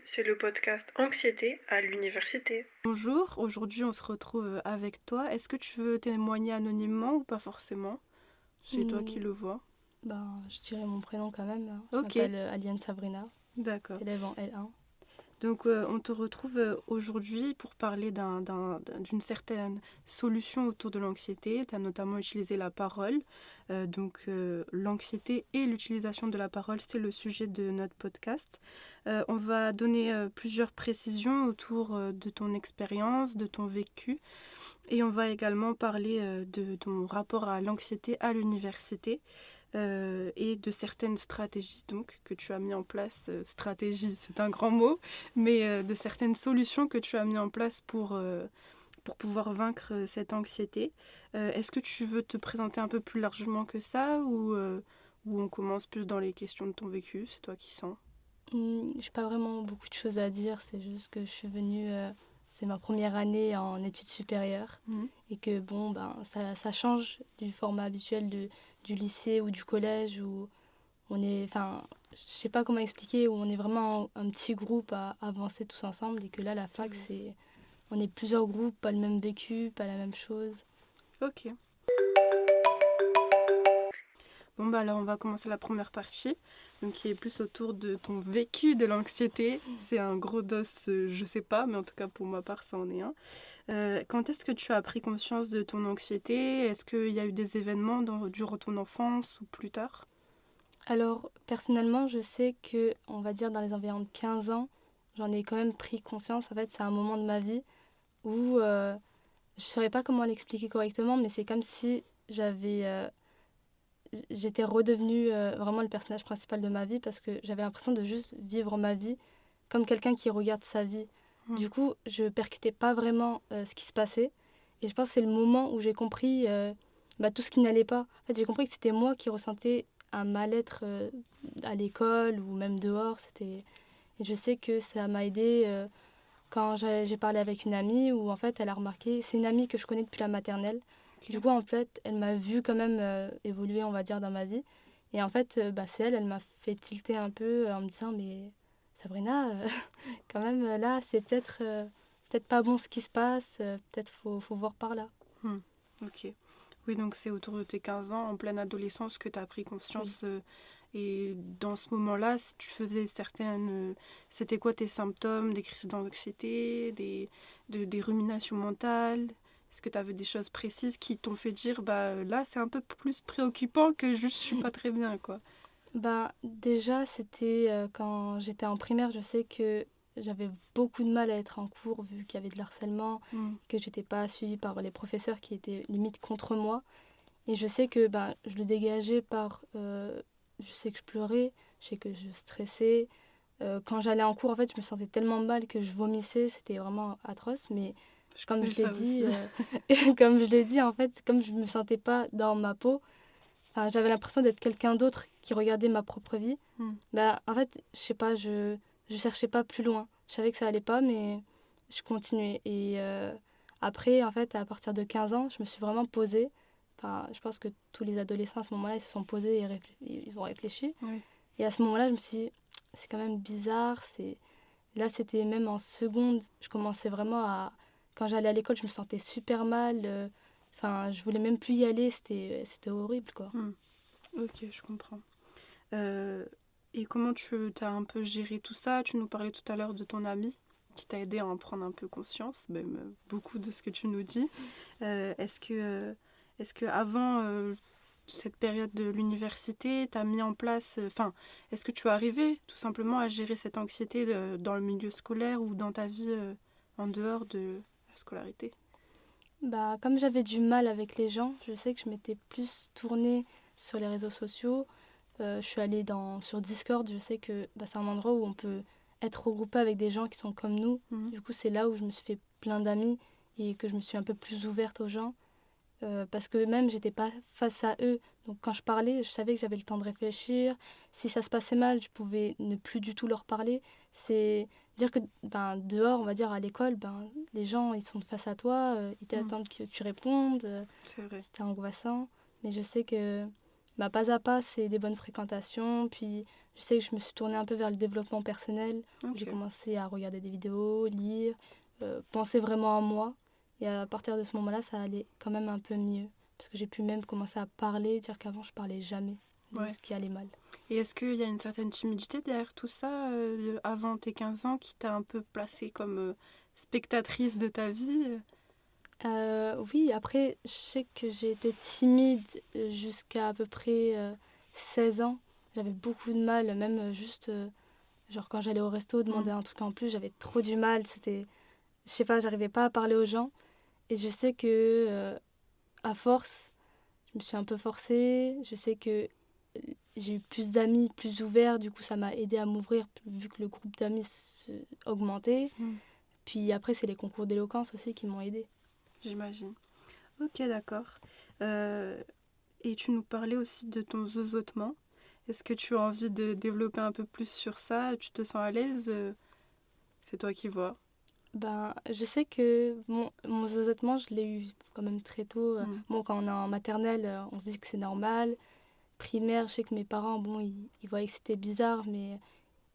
c'est le podcast Anxiété à l'université. Bonjour, aujourd'hui on se retrouve avec toi. Est-ce que tu veux témoigner anonymement ou pas forcément? C'est toi qui Hmm, le vois. je dirais mon prénom quand même, hein. Je Ok, m'appelle Aliane Sabrina, d'accord. élève en L1. Donc on te retrouve aujourd'hui pour parler d'une certaine solution autour de l'anxiété. Tu as notamment utilisé la parole. L'anxiété et l'utilisation de la parole, c'est le sujet de notre podcast. On va donner plusieurs précisions autour de ton expérience, de ton vécu. Et on va également parler de ton rapport à l'anxiété à l'université et de certaines stratégies donc, que tu as mis en place. Stratégie, c'est un grand mot, mais de certaines solutions que tu as mis en place pour pouvoir vaincre cette anxiété. Est-ce que tu veux te présenter un peu plus largement que ça ou on commence plus dans les questions de ton vécu? C'est toi qui sens. J'ai pas vraiment beaucoup de choses à dire, c'est juste que je suis venue, c'est ma première année en études supérieures Mhm. et que ça change du format habituel du lycée ou du collège où on est, je sais pas comment expliquer, où on est vraiment un petit groupe à avancer tous ensemble et que là, la fac, on est plusieurs groupes, pas le même vécu, pas la même chose. Ok. Bon, bah alors on va commencer la première partie, donc qui est plus autour de ton vécu de l'anxiété. C'est un gros dos, je sais pas, mais en tout cas pour ma part, ça en est un. Quand est-ce que tu as pris conscience de ton anxiété? Est-ce qu'il y a eu des événements durant ton enfance ou plus tard? Alors, personnellement, je sais que, on va dire, dans les environs de 15 ans, j'en ai quand même pris conscience. En fait, c'est un moment de ma vie où je ne saurais pas comment l'expliquer correctement, mais c'est comme si j'étais redevenue vraiment le personnage principal de ma vie parce que j'avais l'impression de juste vivre ma vie comme quelqu'un qui regarde sa vie. Hmm. Du coup, je percutais pas vraiment ce qui se passait. Et je pense que c'est le moment où j'ai compris tout ce qui n'allait pas. En fait, j'ai compris que c'était moi qui ressentais un mal-être à l'école ou même dehors. Et je sais que ça m'a aidé quand j'ai parlé avec une amie où en fait elle a remarqué, c'est une amie que je connais depuis la maternelle. Ok. Du coup, en fait, elle m'a vu quand même évoluer, on va dire, dans ma vie. Et en fait, c'est elle m'a fait tilter un peu en me disant, mais Sabrina, quand même, là, c'est peut-être pas bon ce qui se passe, peut-être faut voir par là. Hmm. Ok. Oui, donc c'est autour de tes 15 ans, en pleine adolescence, que tu as pris Oui. conscience. Et dans ce moment-là, si tu faisais certaines... c'était quoi tes symptômes? Des crises d'anxiété, des ruminations mentales? Est-ce que tu avais des choses précises qui t'ont fait dire, bah là, c'est un peu plus préoccupant que juste je suis pas très bien, quoi? Déjà, c'était quand j'étais en primaire, je sais que j'avais beaucoup de mal à être en cours vu qu'il y avait de l'harcèlement, Hmm. que j'étais pas suivie par les professeurs qui étaient limite contre moi. Et je sais que je le dégageais par... je sais que je pleurais, je sais que je stressais. Quand j'allais en cours, en fait, je me sentais tellement mal que je vomissais, c'était vraiment atroce. Mais Je comme connais je l'ai ça aussi. dit, comme je l'ai dit, en fait, comme je me sentais pas dans ma peau, j'avais l'impression d'être quelqu'un d'autre qui regardait ma propre vie. Hmm. En fait, je sais pas, je cherchais pas plus loin. Je savais que ça allait pas, mais je continuais. Et après, en fait, à partir de 15 ans, je me suis vraiment posée. Je pense que tous les adolescents à ce moment-là, ils se sont posés et ils ont réfléchi. Oui. Et à ce moment-là, je me suis dit, c'est quand même bizarre. Là, c'était même en seconde. Je commençais vraiment à... Quand j'allais à l'école, je me sentais super mal. Je voulais même plus y aller. C'était horrible, quoi. Hmm. Ok, je comprends. Euh, et comment tu as un peu géré tout ça? Tu nous parlais tout à l'heure de ton ami qui t'a aidé à en prendre un peu conscience, même beaucoup de ce que tu nous dis. Est-ce que avant cette période de l'université, tu as mis en place, est-ce que tu es arrivé tout simplement à gérer cette anxiété dans le milieu scolaire ou dans ta vie en dehors de la scolarité? Comme j'avais du mal avec les gens, je sais que je m'étais plus tournée sur les réseaux sociaux. Je suis allée sur Discord, je sais que c'est un endroit où on peut être regroupé avec des gens qui sont comme nous. Mhm. Du coup, c'est là où je me suis fait plein d'amis et que je me suis un peu plus ouverte aux gens. Parce que même, j'étais pas face à eux. Donc quand je parlais, je savais que j'avais le temps de réfléchir. Si ça se passait mal, je pouvais ne plus du tout leur parler. C'est dire que dehors, on va dire à l'école, les gens, ils sont face à toi, ils Mhm. t'attendent que tu répondes. C'est vrai. C'était angoissant. Mais je sais que pas à pas, c'est des bonnes fréquentations. Puis je sais que je me suis tournée un peu vers le développement personnel. Ok. J'ai commencé à regarder des vidéos, lire, penser vraiment à moi. Et à partir de ce moment-là, ça allait quand même un peu mieux. Parce que j'ai pu même commencer à parler, dire qu'avant, je parlais jamais de Ouais. ce qui allait mal. Et est-ce qu'il y a une certaine timidité derrière tout ça, avant tes 15 ans, qui t'a un peu placée comme spectatrice de ta vie? Oui, après, je sais que j'ai été timide jusqu'à à peu près 16 ans. J'avais beaucoup de mal, même juste, genre quand j'allais au resto, demander un truc en plus, j'avais trop du mal. C'était, je sais pas, j'arrivais pas à parler aux gens. Et je sais que, à force, je me suis un peu forcée. Je sais que j'ai eu plus d'amis, plus ouverts. Du coup, ça m'a aidé à m'ouvrir, vu que le groupe d'amis augmentait. Mm. Puis après, c'est les concours d'éloquence aussi qui m'ont aidé. J'imagine. Ok, d'accord. Euh, et tu nous parlais aussi de ton zozotement. Est-ce que tu as envie de développer un peu plus sur ça? Tu te sens à l'aise? C'est toi qui vois. Ben, je sais que mon zozotement, je l'ai eu quand même très tôt. Mm. Bon, quand on est en maternelle, on se dit que c'est normal. Primaire, je sais que mes parents, bon, ils voyaient que c'était bizarre, mais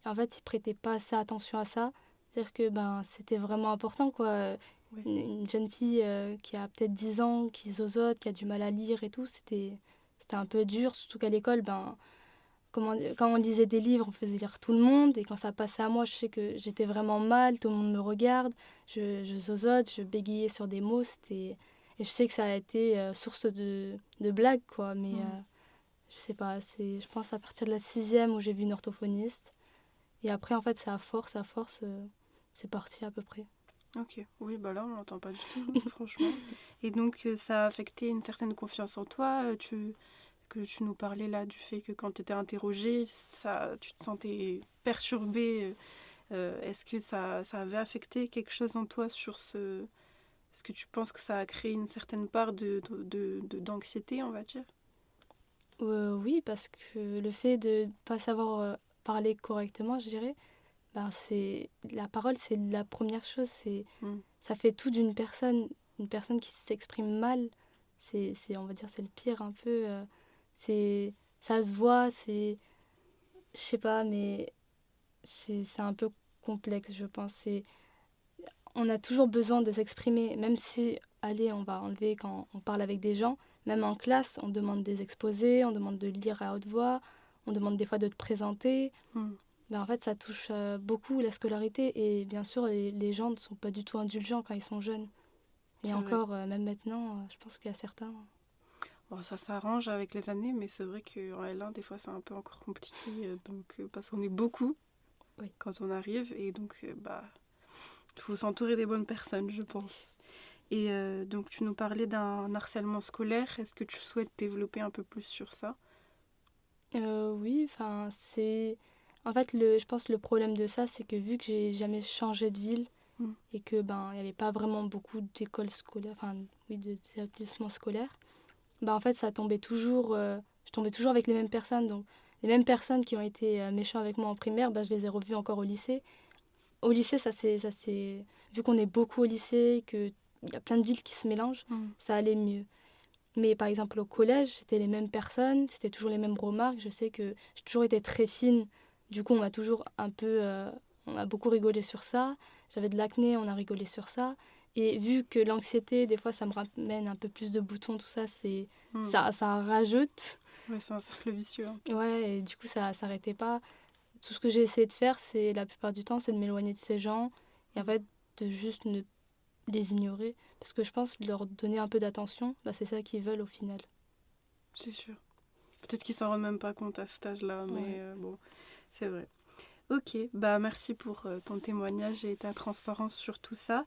en fait, ils prêtaient pas assez attention à ça. C'est-à-dire que ben, c'était vraiment important, quoi. Oui. Une jeune fille qui a peut-être 10 ans, qui zozote, qui a du mal à lire et tout, c'était un peu dur, surtout qu'à l'école, ben, quand on lisait des livres, on faisait lire tout le monde. Et quand ça passait à moi, je sais que j'étais vraiment mal, tout le monde me regarde, je zozote, je bégayais sur des mots. Et je sais que ça a été source de blagues, quoi. Mais Mm. je sais pas, je pense à partir de la sixième où j'ai vu une orthophoniste. Et après, en fait, c'est à force, c'est parti à peu près. Ok, oui, bah là on l'entend pas du tout, franchement. Et donc ça a affecté une certaine confiance en toi, que tu nous parlais là du fait que quand tu étais interrogée, ça, tu te sentais perturbée. Est-ce que ça avait affecté quelque chose en toi sur ce... Est-ce que tu penses que ça a créé une certaine part d'anxiété, on va dire? Oui, parce que le fait de pas savoir parler correctement, je dirais, ben la parole, c'est la première chose. Mm. Ça fait tout d'une personne. Une personne qui s'exprime mal, on va dire, c'est le pire un peu. Ça se voit, je sais pas, mais c'est un peu complexe, je pense. On a toujours besoin de s'exprimer, même si, allez, on va enlever quand on parle avec des gens, même en classe, on demande des exposés, on demande de lire à haute voix, on demande des fois de te présenter. Mm. Ben, en fait, ça touche beaucoup la scolarité et bien sûr, les gens ne sont pas du tout indulgents quand ils sont jeunes. Et C'est vrai. encore, même maintenant, je pense qu'il y a certains. Bon, ça s'arrange avec les années, mais c'est vrai qu'en L1, des fois, c'est un peu encore compliqué, parce qu'on est beaucoup Oui. quand on arrive, et donc, bah, il faut s'entourer des bonnes personnes, je pense. Et donc, tu nous parlais d'un harcèlement scolaire. Est-ce que tu souhaites développer un peu plus sur ça? Oui, enfin, c'est. En fait, je pense que le problème de ça, c'est que vu que j'ai jamais changé de ville Mm. et que ben il n'y avait pas vraiment beaucoup d'écoles scolaires, enfin, oui, d'établissements scolaires, ben en fait, ça tombait toujours. Je tombais toujours avec les mêmes personnes. Donc, les mêmes personnes qui ont été méchants avec moi en primaire, ben, je les ai revues encore au lycée. Au lycée, vu qu'on est beaucoup au lycée, qu'il y a plein de villes qui se mélangent, Mm. ça allait mieux. Mais par exemple, au collège, c'était les mêmes personnes, c'était toujours les mêmes remarques. Je sais que j'ai toujours été très fine. Du coup, on m'a toujours un peu. On a beaucoup rigolé sur ça. J'avais de l'acné, on a rigolé sur ça. Et vu que l'anxiété, des fois, ça me ramène un peu plus de boutons, tout ça, Mm. ça rajoute. Ouais, c'est un cercle vicieux, hein. Ouais, et du coup, ça s'arrêtait pas. Tout ce que j'ai essayé de faire, c'est la plupart du temps, c'est de m'éloigner de ces gens. Et en fait, de juste ne les ignorer. Parce que je pense leur donner un peu d'attention, bah, c'est ça qu'ils veulent au final. C'est sûr. Peut-être qu'ils s'en rendent même pas compte à cet âge-là, mais Ouais. bon, c'est vrai. Ok, bah merci pour ton témoignage et ta transparence sur tout ça.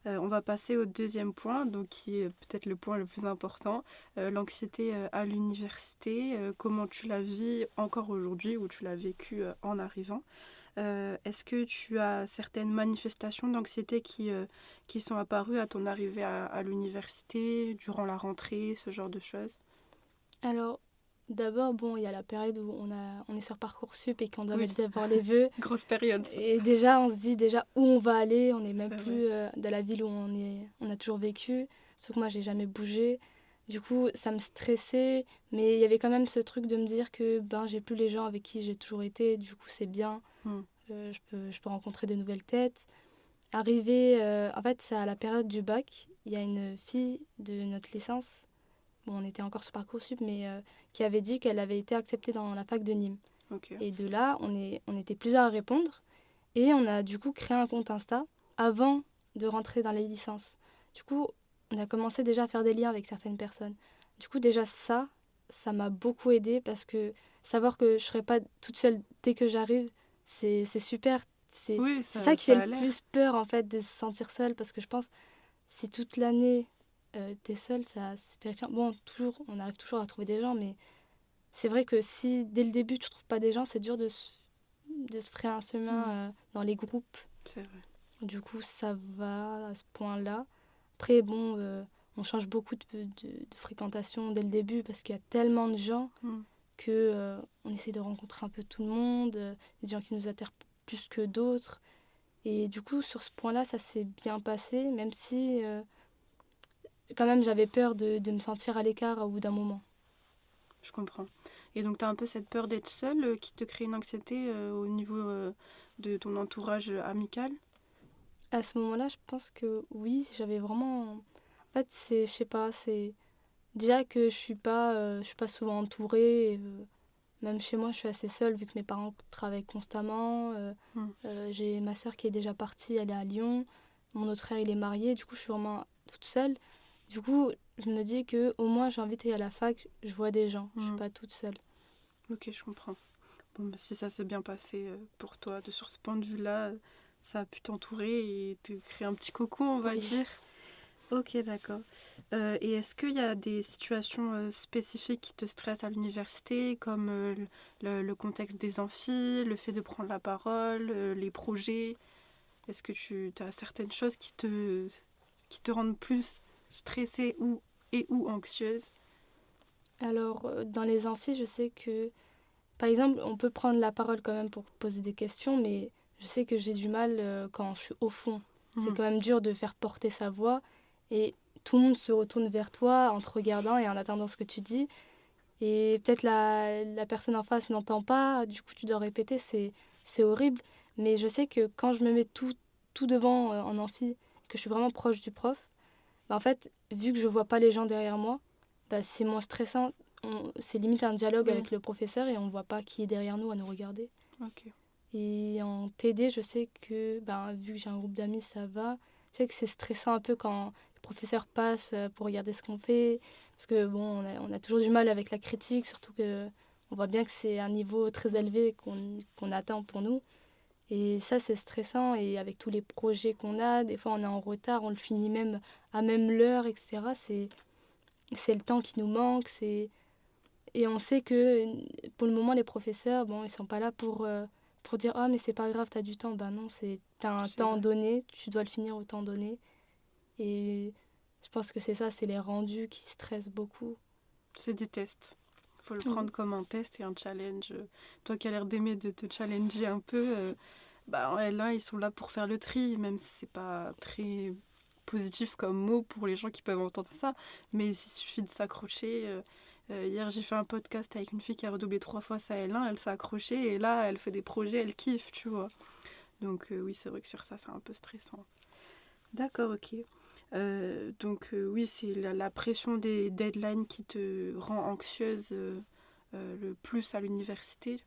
On va passer au deuxième point, donc qui est peut-être le point le plus important, l'anxiété à l'université. Comment tu la vis encore aujourd'hui ou tu l'as vécu en arrivant? Est-ce que tu as certaines manifestations d'anxiété qui sont apparues à ton arrivée à l'université, durant la rentrée, ce genre de choses? Alors, d'abord, bon, il y a la période où on est sur Parcoursup et qu'on doit Oui, mettre d'abord les vœux. grosse période ça. Et déjà, on se dit déjà où on va aller. On n'est même C'est vrai. plus dans la ville où on a toujours vécu. Sauf que moi, j'ai jamais bougé. Du coup, ça me stressait, mais il y avait quand même ce truc de me dire que j'ai plus les gens avec qui j'ai toujours été, du coup c'est bien, Mm. je peux rencontrer de nouvelles têtes. Arrivé, en fait, c'est à la période du bac, il y a une fille de notre licence, bon, on était encore sur Parcoursup, mais qui avait dit qu'elle avait été acceptée dans la fac de Nîmes. Ok. Et de là, on était plusieurs à répondre, et on a du coup créé un compte Insta avant de rentrer dans les licences. Du coup, on a commencé déjà à faire des liens avec certaines personnes. Du coup, déjà ça m'a beaucoup aidé parce que savoir que je serai pas toute seule dès que j'arrive, c'est super. Oui, C'est ça qui fait ça le a l'air. plus peur en fait de se sentir seule parce que je pense si toute l'année t'es seule, c'est terrifiant. Bon, toujours, on arrive toujours à trouver des gens, mais c'est vrai que si dès le début tu trouves pas des gens, c'est dur de se frayer un chemin dans les groupes. C'est vrai. Du coup, ça va à ce point-là. Après, bon, on change beaucoup de fréquentation dès le début parce qu'il y a tellement de gens Mm. que on essaie de rencontrer un peu tout le monde, des gens qui nous attirent plus que d'autres. Et du coup, sur ce point-là, ça s'est bien passé, même si quand même j'avais peur de me sentir à l'écart au bout d'un moment. Je comprends. Et donc, tu as un peu cette peur d'être seule qui te crée une anxiété au niveau de ton entourage amical? À ce moment-là, je pense que oui, j'avais vraiment. En fait, je sais pas, c'est déjà que je suis pas souvent entourée. Même chez moi, je suis assez seule vu que mes parents travaillent constamment. Mm. J'ai ma sœur qui est déjà partie, elle est à Lyon. Mon autre frère, il est marié. Du coup, je suis vraiment toute seule. Du coup, je me dis que au moins, j'ai envie d'aller à la fac, je vois des gens. Je suis Mm. pas toute seule. Ok, je comprends. Bon, bah, si ça s'est bien passé pour toi, sur ce point de vue-là, ça a pu t'entourer et te créer un petit cocon, on va Oui. dire. Ok, d'accord. Et est-ce qu'il y a des situations spécifiques qui te stressent à l'université, comme le contexte des amphis, le fait de prendre la parole, les projets? Est-ce que tu as certaines choses qui te rendent plus stressée ou anxieuse? Alors, dans les amphis, je sais que, par exemple, on peut prendre la parole quand même pour poser des questions, mais je sais que j'ai du mal quand je suis au fond. C'est Mhm. quand même dur de faire porter sa voix et tout le monde se retourne vers toi en te regardant et en attendant ce que tu dis. Et peut-être la personne en face n'entend pas, du coup tu dois répéter, c'est horrible. Mais je sais que quand je me mets tout devant en amphi, que je suis vraiment proche du prof, bah, en fait, vu que je vois pas les gens derrière moi, bah, c'est moins stressant. C'est limite un dialogue Oui, avec le professeur et on voit pas qui est derrière nous à nous regarder. ok. Et en TD, je sais que, bah, vu que j'ai un groupe d'amis, ça va. Je sais que c'est stressant un peu quand le professeur passe pour regarder ce qu'on fait. Parce que, bon, on a toujours du mal avec la critique, surtout que on voit bien que c'est un niveau très élevé qu'on attend pour nous. Et ça, c'est stressant. Et avec tous les projets qu'on a, des fois, on est en retard, on le finit même à même l'heure, etc. C'est le temps qui nous manque. Et on sait que pour le moment, les professeurs, bon, ils sont pas là pour dire ah, mais c'est pas grave, t'as du temps. Ben non, t'as un C'est temps vrai. donné, tu dois le finir au temps donné. Et je pense que c'est ça, c'est les rendus qui stressent beaucoup. C'est des tests. Il faut le Oui. prendre comme un test et un challenge. Toi qui as l'air d'aimer de te challenger un peu, bah, en L1, ils sont là pour faire le tri, même si c'est pas très positif comme mot pour les gens qui peuvent entendre ça. Mais il suffit de s'accrocher. Hier, j'ai fait un podcast avec une fille qui a redoublé 3 fois sa L1, elle s'est accrochée et là, elle fait des projets, elle kiffe, tu vois. Donc oui, c'est vrai que sur ça, c'est un peu stressant. D'accord, ok. Donc oui, c'est la pression des deadlines qui te rend anxieuse le plus à l'université.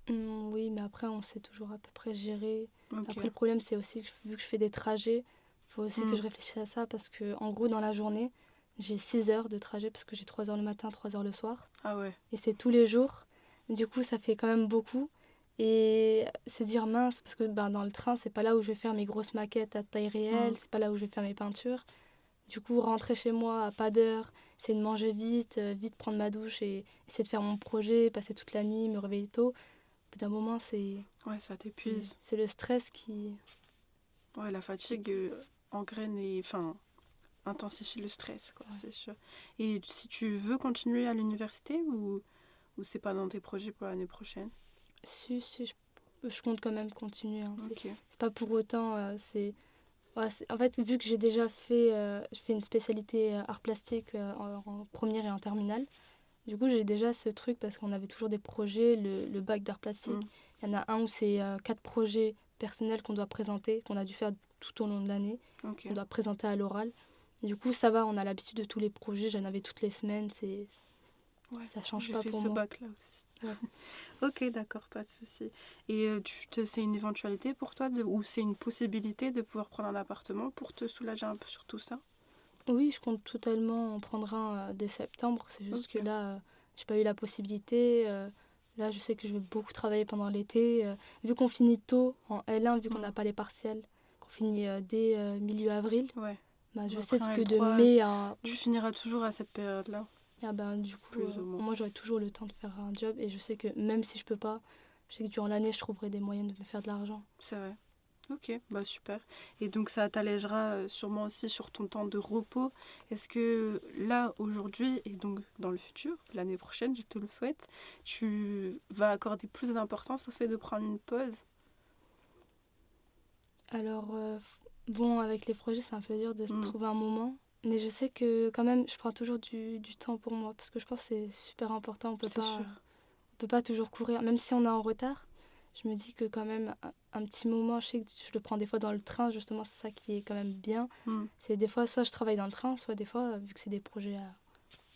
Oui, mais après, on sait toujours à peu près gérer. Ok. Après, le problème, c'est aussi que vu que je fais des trajets, il faut aussi que Hmm. je réfléchisse à ça parce que, en gros, dans la journée, j'ai 6 heures de trajet parce que j'ai 3 heures le matin, 3 heures le soir. Ah ouais. Et c'est tous les jours. Du coup, ça fait quand même beaucoup. Et se dire mince, parce que ben, dans le train, c'est pas là où je vais faire mes grosses maquettes à taille Hmm. réelle, c'est pas là où je vais faire mes peintures. Du coup, rentrer chez moi à pas d'heure, c'est de manger vite, vite prendre ma douche et essayer de faire mon projet, passer toute la nuit, me réveiller tôt. Au bout d'un moment, Ouais, ça c'est, t'épuise. c'est le stress qui. Ouais, la fatigue engraine et enfin intensifie le stress, quoi, Ouais. c'est sûr. Et si tu veux continuer à l'université ou c'est pas dans tes projets pour l'année prochaine? Si, je compte quand même continuer. Hein. C'est, Ok. c'est pas pour autant. Ouais, en fait, vu que j'ai déjà fait, je fais une spécialité art plastique en première et en terminale, du coup, j'ai déjà ce truc parce qu'on avait toujours des projets, le bac d'art plastique. Mm. Il y en a un où c'est 4 projets personnels qu'on doit présenter, qu'on a dû faire tout au long de l'année, Ok. qu'on doit présenter à l'oral. Du coup, ça va, on a l'habitude de tous les projets, j'en avais toutes les semaines, Ouais, ça change j'ai pas fait pour ce moi. bac-là aussi. Ouais. Ok, d'accord, pas de souci. Et c'est une éventualité pour toi ou c'est une possibilité de pouvoir prendre un appartement pour te soulager un peu sur tout ça? Oui, je compte totalement en prendre un dès septembre. C'est juste que Ok. là, j'ai pas eu la possibilité. Là, je sais que je vais beaucoup travailler pendant l'été. Vu qu'on finit tôt en L1, vu qu'on n'a Mm. pas les partiels, qu'on finit dès milieu avril, Ouais. bah, je Bon, sais après un que de L3, mai à tu août, finiras toujours à cette période-là, ah ben, du coup, plus ou moins. moi, j'aurai toujours le temps de faire un job. Et je sais que même si je peux pas, je sais que durant l'année, je trouverai des moyens de me faire de l'argent. C'est vrai. Ok, bah super. Et donc ça t'allégera sûrement aussi sur ton temps de repos. Est-ce que là, aujourd'hui, et donc dans le futur, l'année prochaine, je te le souhaite, tu vas accorder plus d'importance au fait de prendre une pause? Alors, bon, avec les projets, c'est un peu dur de se Hmm, trouver un moment. Mais je sais que quand même, je prends toujours du temps pour moi. Parce que je pense que c'est super important. c'est sûr. On peut pas toujours courir. Même si on est en retard, je me dis que quand même, un petit moment, je sais que je le prends des fois dans le train. Justement, c'est ça qui est quand même bien. Hmm, C'est des fois, soit je travaille dans le train, soit des fois, vu que c'est des projets,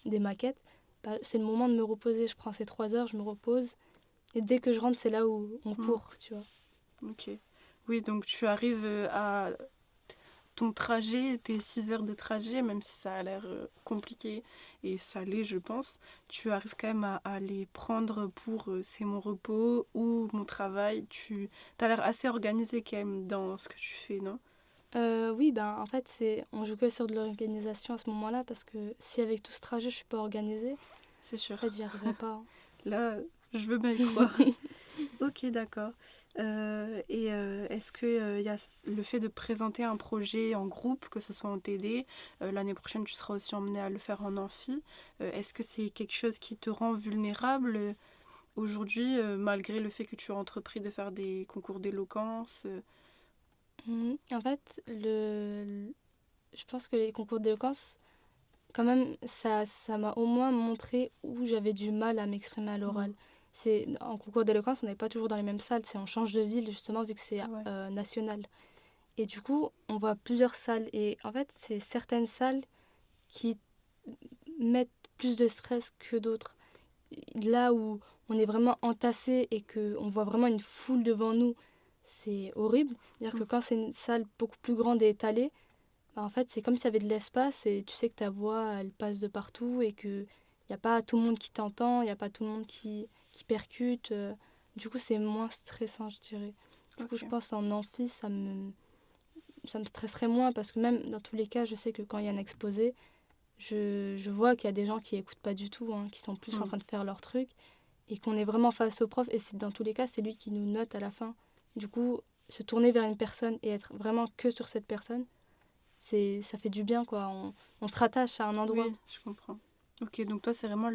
des maquettes, bah, c'est le moment de me reposer. Je prends ces 3 heures, je me repose. Et dès que je rentre, c'est là où on hmm, court, tu vois. ok. Oui, donc tu arrives à ton trajet, tes 6 heures de trajet, même si ça a l'air compliqué, et ça l'est, je pense, tu arrives quand même à les prendre pour c'est mon repos ou mon travail. Tu as l'air assez organisé quand même dans ce que tu fais, non? Oui, ben, en fait, on joue que sur de l'organisation à ce moment-là parce que si avec tout ce trajet, je suis pas organisée, C'est sûr. en fait, j'y arriverai pas. Là, je veux bien y croire. Ok, d'accord. Est-ce que y a le fait de présenter un projet en groupe, que ce soit en TD, l'année prochaine tu seras aussi emmené à le faire en amphi, est-ce que c'est quelque chose qui te rend vulnérable aujourd'hui, malgré le fait que tu as entrepris de faire des concours d'éloquence? En fait, je pense que les concours d'éloquence, quand même, ça m'a au moins montré où j'avais du mal à m'exprimer à Hmm, l'oral. En concours d'éloquence, on n'est pas toujours dans les mêmes salles, on change de ville justement vu que c'est ouais. national. Et du coup, on voit plusieurs salles. Et en fait, c'est certaines salles qui mettent plus de stress que d'autres. Là où on est vraiment entassé et qu'on voit vraiment une foule devant nous, c'est horrible. C'est-à-dire Hmm, que quand c'est une salle beaucoup plus grande et étalée, bah, en fait, c'est comme s'il y avait de l'espace et tu sais que ta voix, elle passe de partout et qu'il n'y a pas tout le monde qui t'entend, il n'y a pas tout le monde qui percute. Du coup, c'est moins stressant, je dirais. Du coup, je ok. pense en amphi, ça me stresserait moins parce que même dans tous les cas, je sais que quand il y a un exposé, je vois qu'il y a des gens qui écoutent pas du tout, hein, qui sont plus en Hmm, train de faire leur truc et qu'on est vraiment face au prof et c'est dans tous les cas c'est lui qui nous note à la fin. Du coup, se tourner vers une personne et être vraiment que sur cette personne, ça fait du bien quoi. On se rattache à un endroit. oui, je comprends. Ok, donc toi c'est vraiment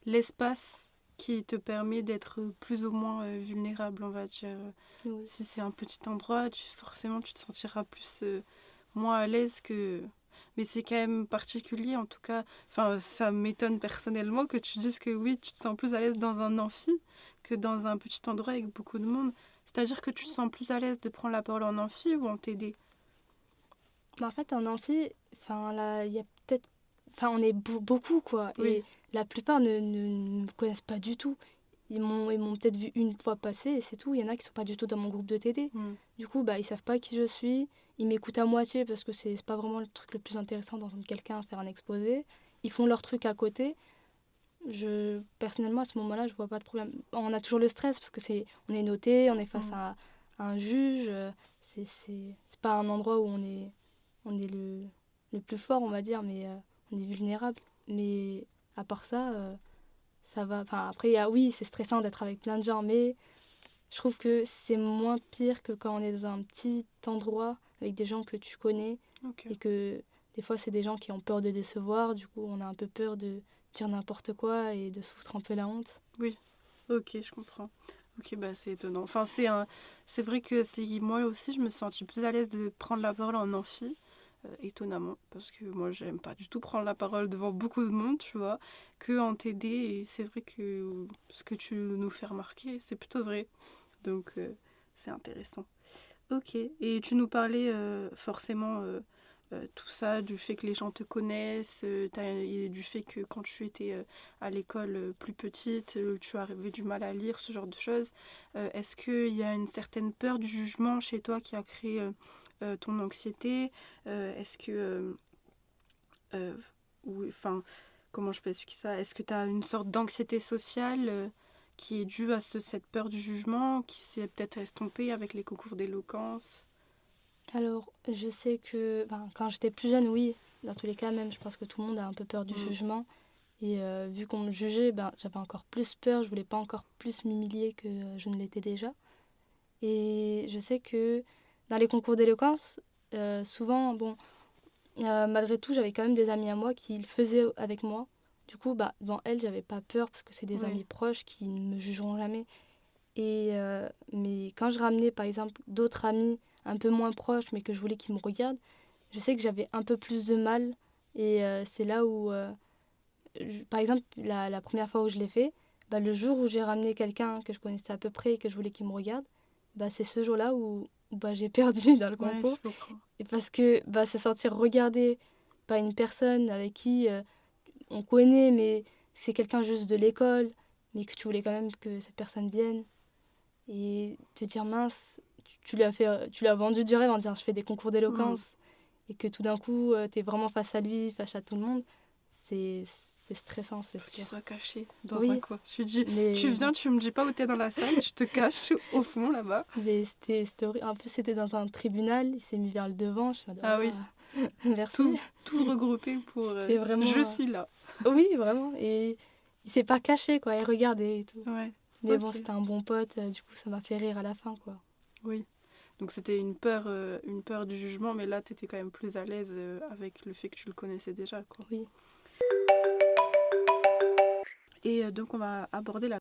l'espace qui te permet d'être plus ou moins vulnérable, on va dire. Oui. Si c'est un petit endroit, forcément tu te sentiras plus moins à l'aise que... Mais c'est quand même particulier en tout cas. Enfin, ça m'étonne personnellement que tu dises que oui, tu te sens plus à l'aise dans un amphi que dans un petit endroit avec beaucoup de monde. C'est-à-dire que tu te sens plus à l'aise de prendre la parole en amphi ou en TD? Mais en fait en amphi, enfin là il y a peut-être, enfin on est beaucoup quoi Oui. et la plupart ne me connaissent pas du tout. Ils m'ont peut-être vu une fois passer et c'est tout. Il y en a qui sont pas du tout dans mon groupe de TD. Hmm. Du coup, bah, ils savent pas qui je suis. Ils m'écoutent à moitié parce que c'est pas vraiment le truc le plus intéressant d'entendre quelqu'un faire un exposé. Ils font leur truc à côté. Personnellement, à ce moment-là, je vois pas de problème. On a toujours le stress parce que on est noté, on est face Hmm. à un juge. C'est pas un endroit où on est le plus fort, on va dire, mais on est vulnérable. Mais à part ça, ça va. Enfin, après, oui, c'est stressant d'être avec plein de gens, mais je trouve que c'est moins pire que quand on est dans un petit endroit avec des gens que tu connais Ok. et que des fois, c'est des gens qui ont peur de décevoir. Du coup, on a un peu peur de dire n'importe quoi et de se foutre un peu la honte. Oui. Ok, je comprends. Ok, bah c'est étonnant. Enfin, c'est vrai que moi aussi, je me suis sentie plus à l'aise de prendre la parole en amphi, étonnamment, parce que moi, j'aime pas du tout prendre la parole devant beaucoup de monde, tu vois, que en TD, et c'est vrai que ce que tu nous fais remarquer, c'est plutôt vrai. Donc, c'est intéressant. Ok, et tu nous parlais forcément tout ça, du fait que les gens te connaissent, et du fait que quand tu étais à l'école plus petite, tu avais du mal à lire, ce genre de choses. Est-ce qu'il y a une certaine peur du jugement chez toi qui a créé ton anxiété? Est-ce que... euh, enfin, comment je peux expliquer ça? Est-ce que tu as une sorte d'anxiété sociale qui est due à cette peur du jugement, qui s'est peut-être estompée avec les concours d'éloquence? Alors, je sais que quand j'étais plus jeune, oui, dans tous les cas, même, je pense que tout le monde a un peu peur du Mm. jugement. Et vu qu'on me jugeait, j'avais encore plus peur, je voulais pas encore plus m'humilier que je ne l'étais déjà. Et je sais que dans les concours d'éloquence, souvent, malgré tout, j'avais quand même des amis à moi qui le faisaient avec moi. Du coup, devant elles, j'avais pas peur parce que c'est des Ouais. amis proches qui ne me jugeront jamais. Mais quand je ramenais, par exemple, d'autres amis un peu moins proches, mais que je voulais qu'ils me regardent, je sais que j'avais un peu plus de mal. Et c'est là où, par exemple, la première fois où je l'ai fait, le jour où j'ai ramené quelqu'un que je connaissais à peu près et que je voulais qu'il me regarde, c'est ce jour-là où j'ai perdu dans le Ouais, concours. je comprends. Et parce que se sentir regardé par une personne avec qui on connaît, mais c'est quelqu'un juste de l'école, mais que tu voulais quand même que cette personne vienne, et te dire mince, tu l'as vendu du rêve en disant je fais des concours Mm. d'éloquence, et que tout d'un coup tu es vraiment face à lui, face à tout le monde, c'est stressant, c'est Faut que tu sûr. sois caché dans un Oui, coin. Je lui dis, tu mais, viens, tu me dis pas où t'es dans la salle, tu te caches au fond là-bas. mais c'était horrible. En plus, c'était dans un tribunal, il s'est mis vers le devant, je me suis dit, Ah oui, merci. tout regroupé pour C'était je vraiment. suis là. Oui, vraiment. Et il s'est pas caché, quoi. Il regardait et tout. Ouais, Mais bon, ok, c'était un bon pote. Du coup, ça m'a fait rire à la fin, quoi. oui. Donc c'était une peur du jugement, mais là t'étais quand même plus à l'aise avec le fait que tu le connaissais déjà, quoi. Oui. Et donc on va aborder la